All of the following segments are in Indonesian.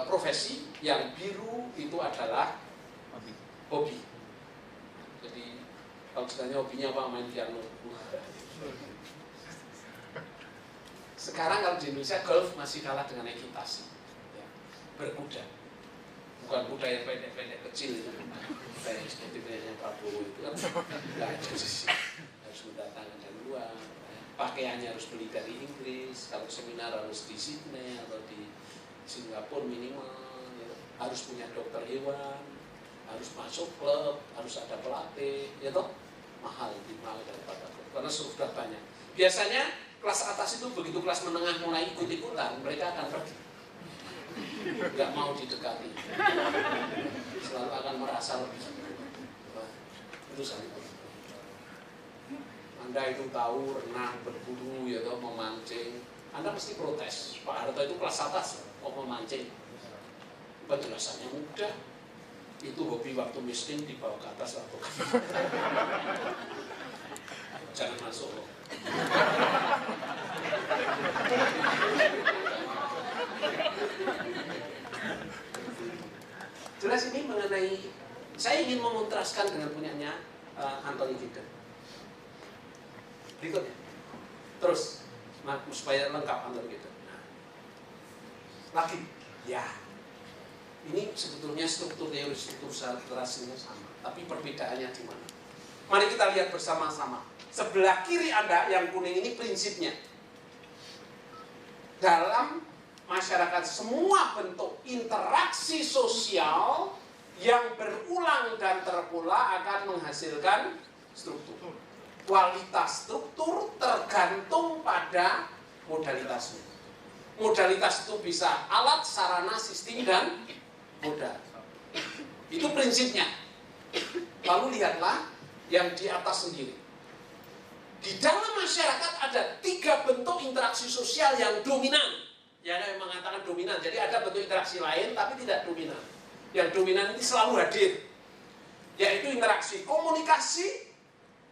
profesi, yang biru itu adalah hobi. Jadi kalau misalnya hobinya apa, main piano. Sekarang kalau di Indonesia golf masih kalah dengan ekitasi, ya. Berkuda, bukan kuda yang pendek-pendek kecil itu, kayak seperti punyanya Prabowo itu kan nggak ada sih, harus mendatangkan dari luar, pakaiannya harus beli dari Inggris, kalau seminar harus di Sydney atau di Singapura minimal, ya. Harus punya dokter hewan, harus masuk klub, harus ada pelatih, ya toh, mahal daripada klub, karena sudah banyak. Biasanya kelas atas itu begitu kelas menengah mulai ikut-ikutan, mereka akan pergi, nggak mau didekati, selalu akan merasa lebih. Itu saja. Anda itu tahu renang, berburu, ya toh, memancing, Anda mesti protes. Pak Harto itu kelas atas, kok memancing? Penjelasannya mudah. Itu hobi waktu miskin, dibawa ke atas waktu kaya. Jangan masuk loh. Jelas ini mengenai, saya ingin mengontraskan dengan punyanya Anthony Giddens. Berikutnya, terus supaya lengkap Anthony Giddens. Lagi, ya, ini sebetulnya struktur teori, struktur sarasinya sama, tapi perbedaannya di mana? Mari kita lihat bersama-sama. Sebelah kiri Anda yang kuning ini prinsipnya. Dalam masyarakat semua bentuk interaksi sosial yang berulang dan terpola akan menghasilkan struktur. Kualitas struktur tergantung pada modalitasnya. Modalitas itu bisa alat, sarana, sistem, dan modal. Itu prinsipnya. Lalu lihatlah yang di atas sendiri. Di dalam masyarakat ada 3 bentuk interaksi sosial yang dominan. Ya, yang mengatakan dominan. Jadi ada bentuk interaksi lain tapi tidak dominan. Yang dominan ini selalu hadir. Yaitu interaksi komunikasi,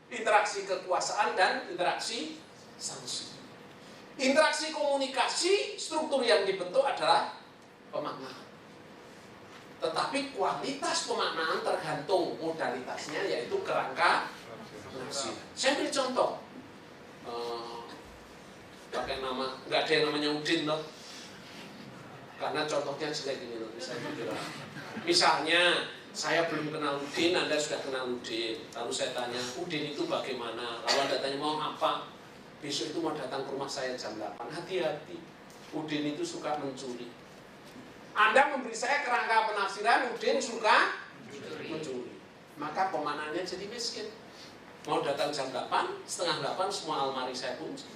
interaksi kekuasaan, dan interaksi sanksi. Interaksi komunikasi, struktur yang dibentuk adalah pemaknaan. Tetapi kualitas pemaknaan tergantung modalitasnya, yaitu kerangka. Saya beri contoh, pakai nama, nggak ada yang namanya Udin loh, karena contohnya jelek ini loh. Misalnya saya belum kenal Udin, Anda sudah kenal Udin, lalu saya tanya, Udin itu bagaimana? Lalu Anda tanya mau apa? Besok itu mau datang ke rumah saya jam 8. Hati-hati, Udin itu suka mencuri. Anda memberi saya kerangka penafsiran, Udin suka mencuri, maka pemaknaannya jadi miskin. Mau datang jam 8, setengah 8 semua almari saya kunci,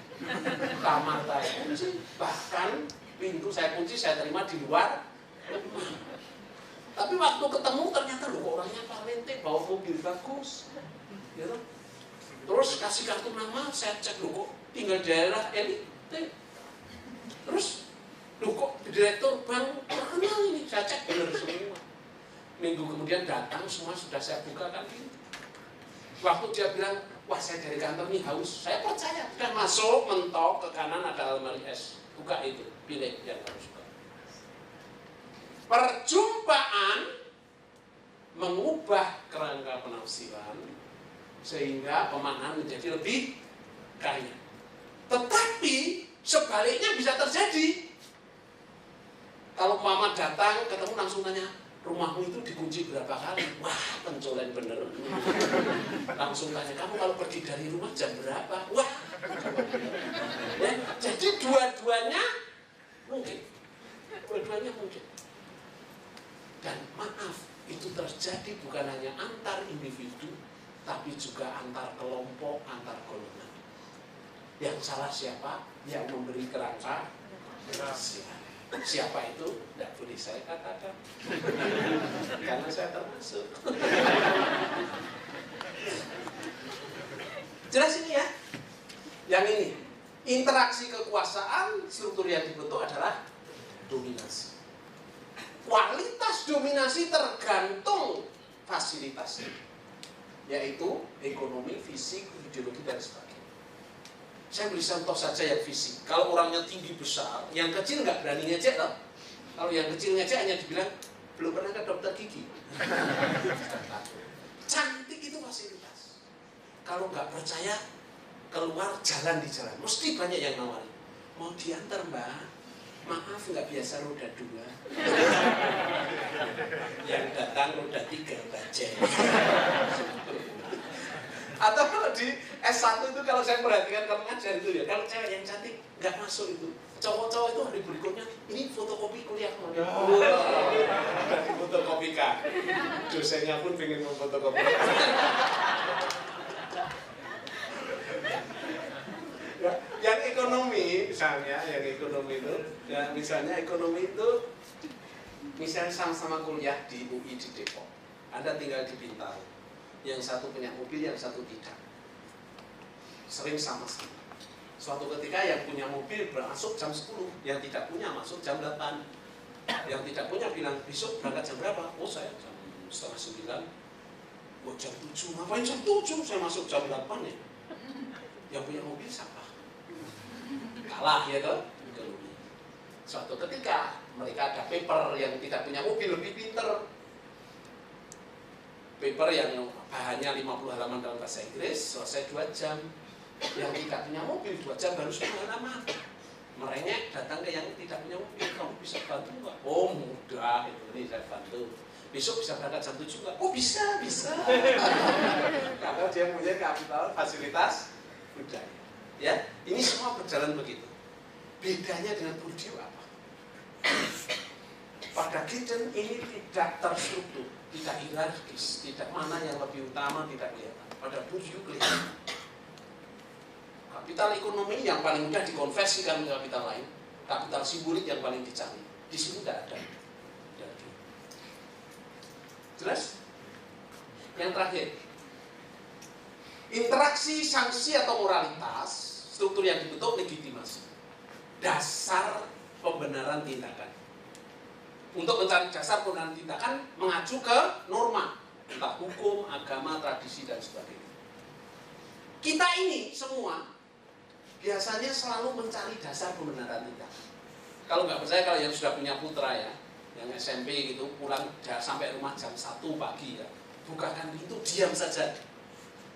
kamar saya kunci, bahkan pintu saya kunci, saya terima di luar rumah. Tapi waktu ketemu ternyata loh orangnya talente, bawa mobil bagus, gitu. Terus kasih kartu nama, saya cek loh kok tinggal daerah elite. Terus loh kok direktur bank terkenal ini, saya cek benar semua. Minggu kemudian datang semua sudah saya bukakan pintu. Waktu dia bilang, wah saya dari kantor nih haus, saya percaya. Sudah masuk, mentok, ke kanan ada almari es. Buka itu, pilih yang harus suka. Perjumpaan mengubah kerangka penafsiran sehingga pemaknaan menjadi lebih kaya. Tetapi sebaliknya bisa terjadi. Kalau mama datang, ketemu langsung tanya, rumahmu itu dikunci berapa kali? Wah, pencolen bener. Langsung tanya, kamu kalau pergi dari rumah jam berapa? Wah. Ya, jadi dua-duanya mungkin. Dua-duanya mungkin. Dan maaf, itu terjadi bukan hanya antar individu, tapi juga antar kelompok, antar golongan. Yang salah siapa? Yang memberi kerangka penafsiran. Siapa itu? Tidak boleh saya katakan karena saya termasuk. Jelas ini ya. Yang ini, interaksi kekuasaan, struktur yang dibentuk adalah dominasi. Kualitas dominasi tergantung fasilitasnya, yaitu ekonomi, fisik, ideologi, dan sebagainya. Saya beri contoh saja yang fisik. Kalau orangnya tinggi besar, yang kecil nggak berani ngejek loh. Kalau yang kecilnya aja hanya dibilang belum pernah ke dokter gigi. Cantik itu fasilitas. Kalau nggak percaya, keluar jalan di jalan, mesti banyak yang nawarin. Mau diantar mbak? Maaf nggak biasa roda 2. Yang datang roda 3 bajai. Atau kalau di S1 itu kalau saya perhatikan kalau ngajar itu ya, kalau cewek yang cantik nggak masuk itu. Cowok-cowok itu hari berikutnya ini fotokopi kuliah kemarin. Dari fotokopi kan. Dosennya pun pengen memfotokopi. Ya, yang ekonomi misalnya, yang ekonomi itu, ya misalnya ekonomi itu, misalnya sama-sama kuliah di UI di Depok, Anda tinggal di Bintaro, yang satu punya mobil, yang satu tidak, sering sama-sama. Suatu ketika yang punya mobil masuk jam 10, yang tidak punya masuk jam 8, yang tidak punya bilang besok berangkat jam berapa? Oh saya jam setengah 9, oh jam 7, ngapain jam 7? Saya masuk jam 8 ya. Yang punya mobil siapa? Kalah ya toh. Suatu ketika mereka ada paper yang tidak punya mobil lebih pinter. Paper yang bahannya 50 halaman dalam bahasa Inggris selesai 2 jam. Yang tidak punya mobil 2 jam baru 10 halaman. Merengek datang ke yang tidak punya mobil, kamu bisa bantu nggak? Oh mudah itu, ini saya bantu. Besok bisa berangkat jam 7 nggak? Oh bisa. Karena dia punya kapital fasilitas budaya. Ya, ini semua berjalan begitu. Bedanya dengan Bourdieu apa? Pada Giddens ini tidak terstruktur, tidak hierarkis, tidak mana yang lebih utama, tidak kelihatan. Pada Bourdieu kelihatan. Kapital ekonomi yang paling mudah dikonversikan ke kapital lain, kapital simbolik yang paling dicari. Di sini tidak ada. Jelas? Yang terakhir, interaksi, sanksi atau moralitas, struktur yang dibentuk legitimasi, dasar pembenaran tindakan. Untuk mencari dasar pembenaran tindakan mengacu ke norma, entah hukum, agama, tradisi dan sebagainya. Kita ini semua biasanya selalu mencari dasar pembenaran tindakan. Kalau nggak percaya, kalau yang sudah punya putra ya, yang SMP gitu, pulang sampai rumah jam 1 pagi ya, bukakan pintu, diam saja.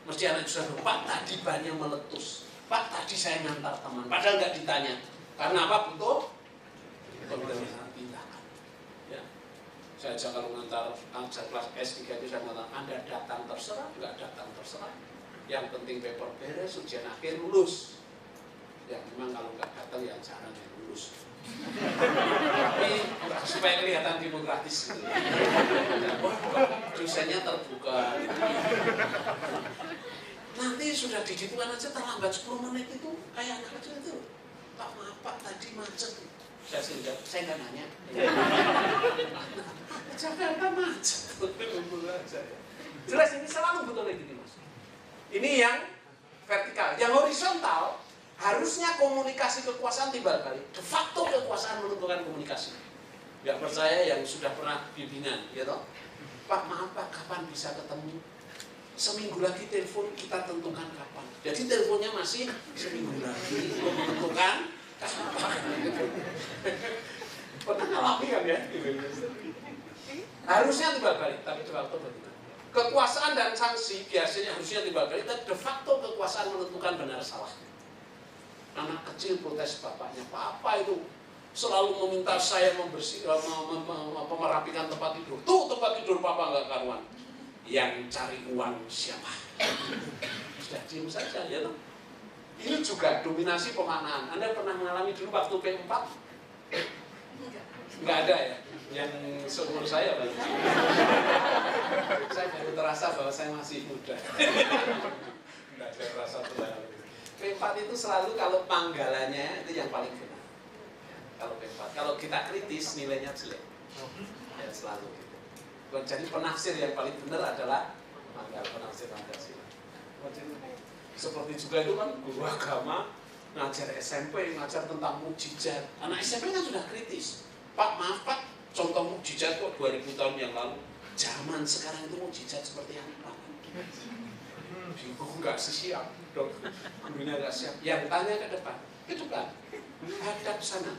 Mesti anak sudah bilang, Pak tadi bannya meletus, Pak tadi saya ngantar teman, padahal nggak ditanya. Karena apa? Butuh pembenaran tindakan. Ya. Saya aja kalau ngantar ajar kelas S3 itu saya mengatakan, Anda datang terserah, nggak datang terserah. Yang penting paper beres, ujian akhir lulus. Ya memang kalau nggak datang ya jarang yang lulus. Tapi supaya kelihatan demokratis gitu. Dosennya terbuka gitu. Nanti sudah digitukan aja terlambat 10 menit itu kayak anak kecil itu. Pak maaf Pak tadi macet. Saya nggak nanya. Jakarta macet. Jelas ini selalu betul legitimasi. Ini yang vertikal. Yang horizontal harusnya komunikasi kekuasaan timbal balik. De facto kekuasaan menentukan komunikasi. Nggak percaya yang sudah pernah bimbingan, ya toh? Pak maaf Pak, kapan bisa ketemu? Seminggu lagi telepon, kita tentukan kapan. Jadi teleponnya masih seminggu lagi, belum menentukan kapan. Pernah ngalami kan ya? Harusnya timbal balik, tapi de facto bagaimana? Kekuasaan dan sanksi biasanya harusnya timbal balik, tapi de facto kekuasaan menentukan benar salah. Anak kecil protes bapaknya, Papa itu selalu meminta saya merapikan tempat tidur. Tuh tempat tidur Papa nggak karuan. Yang cari uang siapa? Sudah diam saja ya toh. Ini juga dominasi pemaknaan. Anda pernah mengalami dulu waktu P4? Nggak ada ya? Yang seumur saya Pak. Saya baru terasa bahwa saya masih muda. Nggak ada rasa benar. P4 itu selalu kalau panggalannya itu yang paling benar. Kalau P4, kalau kita kritis nilainya jelek. Ya selalu gitu. Jadi penafsir yang paling benar adalah panggal penafsir Pancasila. Seperti juga itu kan guru agama ngajar SMP, ngajar tentang mukjizat. Anak SMP kan sudah kritis. Pak maaf Pak, contoh mukjizat kok 2000 tahun yang lalu. Zaman sekarang itu mukjizat seperti apa? Bingung nggak siap, dok. Gurunya nggak siap. Yang tanya ke depan, itu kan hadap sana.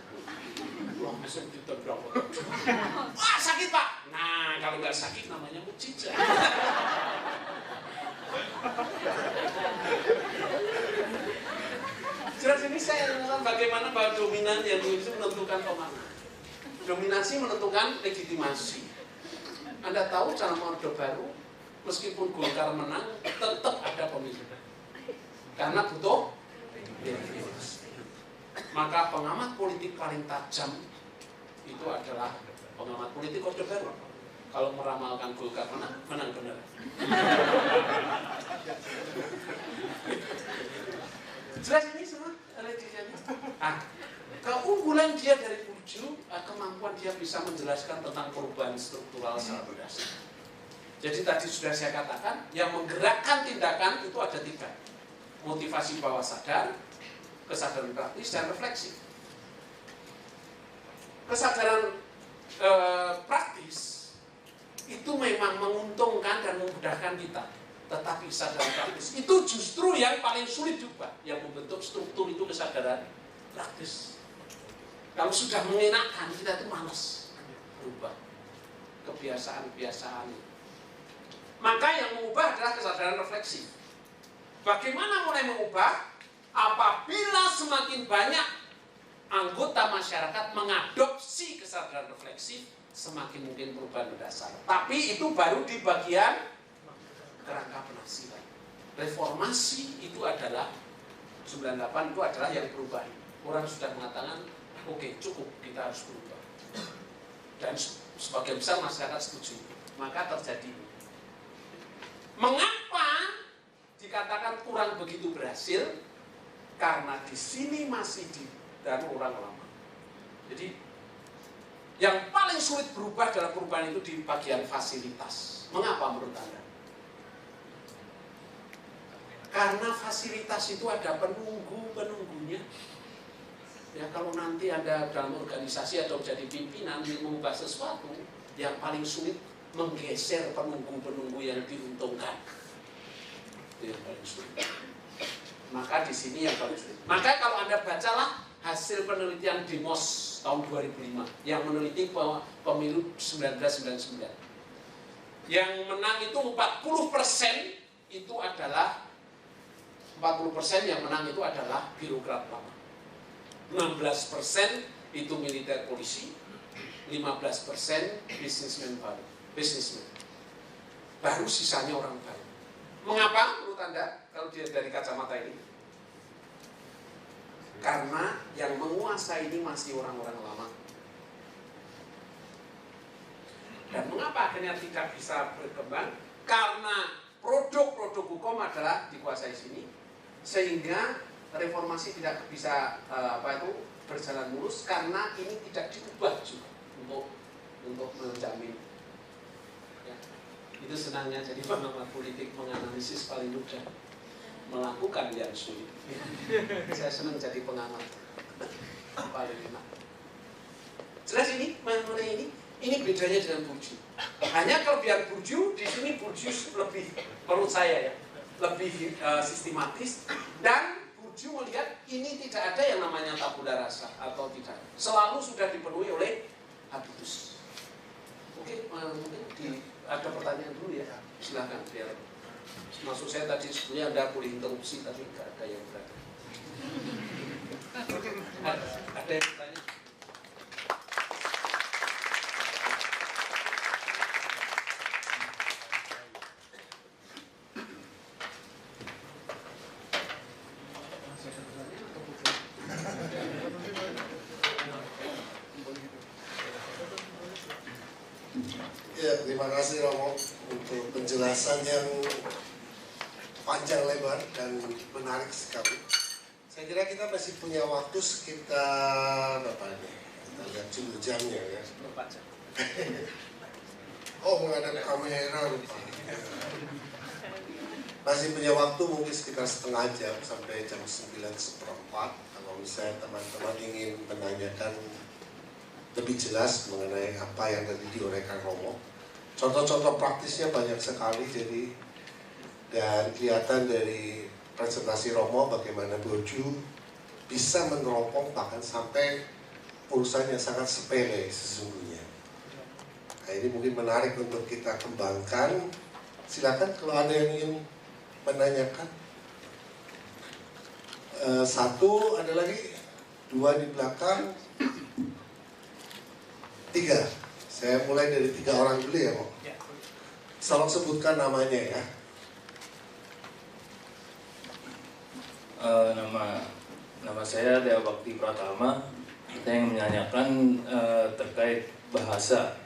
langsung ditendang. Wah sakit Pak. Nah kalau nggak sakit namanya mukjizat. Jelas ini saya mengenal bagaimana bahwa dominan yang itu menentukan pemenang. Dominasi menentukan legitimasi. Anda tahu dalam Orde Baru, meskipun Golkar menang, tetap ada pemilu. Karena butuh legitimasi. Maka pengamat politik paling tajam itu adalah pengamat politik Orde Baru. Kalau meramalkan Golkar menang, menang benar. Jelas ini semua legitimasinya. Nah, keunggulan dia dari Burju, kemampuan dia bisa menjelaskan tentang perubahan struktural secara mendasar. Jadi tadi sudah saya katakan, yang menggerakkan tindakan itu ada 3. Motivasi bawah sadar, kesadaran praktis, dan refleksi. Kesadaran praktis itu memang menguntungkan dan memudahkan kita. Tetapi kesadaran praktis itu justru yang paling sulit juga. Yang membentuk struktur itu kesadaran praktis. Kalau sudah mengenakan, kita itu malas berubah kebiasaan-kebiasaan. Maka yang mengubah adalah kesadaran refleksi. Bagaimana mulai mengubah? Apabila semakin banyak anggota masyarakat mengadopsi kesadaran refleksi, semakin mungkin perubahan mendasar. Tapi itu baru di bagian kerangka penafsiran. Reformasi itu adalah 98 itu adalah yang berubah. Orang sudah mengatakan, oke, cukup, kita harus berubah. Dan sebagian besar masyarakat setuju. Maka terjadi. Mengapa dikatakan kurang begitu berhasil? Karena di sini masih dan orang lama. Jadi yang paling sulit berubah dalam perubahan itu di bagian fasilitas. Mengapa menurut Anda? Karena fasilitas itu ada penunggunya. Ya kalau nanti Anda dalam organisasi atau jadi pimpinan ingin mengubah sesuatu, yang paling sulit menggeser penunggu-penunggu yang diuntungkan. Itu yang paling sulit. Maka di sini yang paling sulit. Maka kalau Anda bacalah hasil penelitian Demos tahun 2005 yang meneliti pemilu 1999. Yang menang itu 40% itu adalah 40% yang menang itu adalah birokrat lama. 16% itu militer polisi, 15% bisnismen baru. Baru sisanya orang baru. Mengapa menurut Anda kalau dia dari kacamata ini? Karena yang menguasai ini masih orang-orang lama. Dan mengapa akhirnya tidak bisa berkembang? Karena produk-produk hukum adalah dikuasai sini, sehingga reformasi tidak bisa berjalan mulus karena ini tidak diubah juga untuk menjamin. Ya. Itu senangnya jadi pengamat politik, menganalisis paling mudah, melakukan yang sulit. Saya senang jadi pengamat paling enak. Jelas ini mengenai ini bedanya dengan Burju. Hanya kelebihan Burju di sini Burju lebih, menurut saya ya, lebih sistematis, dan Burju melihat ini tidak ada yang namanya tabula rasa atau tidak. Selalu sudah dipenuhi oleh habitus. Oke, mungkin ada pertanyaan dulu ya. Silakan biar. Maksud saya tadi sebetulnya Anda boleh interupsi tapi nggak ada yang berada. Ada yang bertanya? Ya, terima kasih Romo untuk penjelasan yang panjang lebar dan menarik sekali. Saya kira kita masih punya waktu sekitar berapa ini? Kita lihat dulu jamnya ya. 4 jam. Oh, menghadap kamera lupa. Masih punya waktu mungkin sekitar setengah jam sampai jam 9:15. Kalau misalnya teman-teman ingin menanyakan lebih jelas mengenai apa yang tadi diuraikan Romo. Contoh-contoh praktisnya banyak sekali, dan kelihatan dari presentasi Romo bagaimana Burju bisa meneropong bahkan sampai urusan yang sangat sepele sesungguhnya. Nah, ini mungkin menarik untuk kita kembangkan. Silakan kalau ada yang ingin menanyakan. Satu, ada lagi, dua di belakang, tiga. Saya mulai dari 3 orang dulu ya, Pak. Tolong sebutkan namanya ya. Nama saya Dewa Bakti Pratama. Saya yang menanyakan terkait bahasa.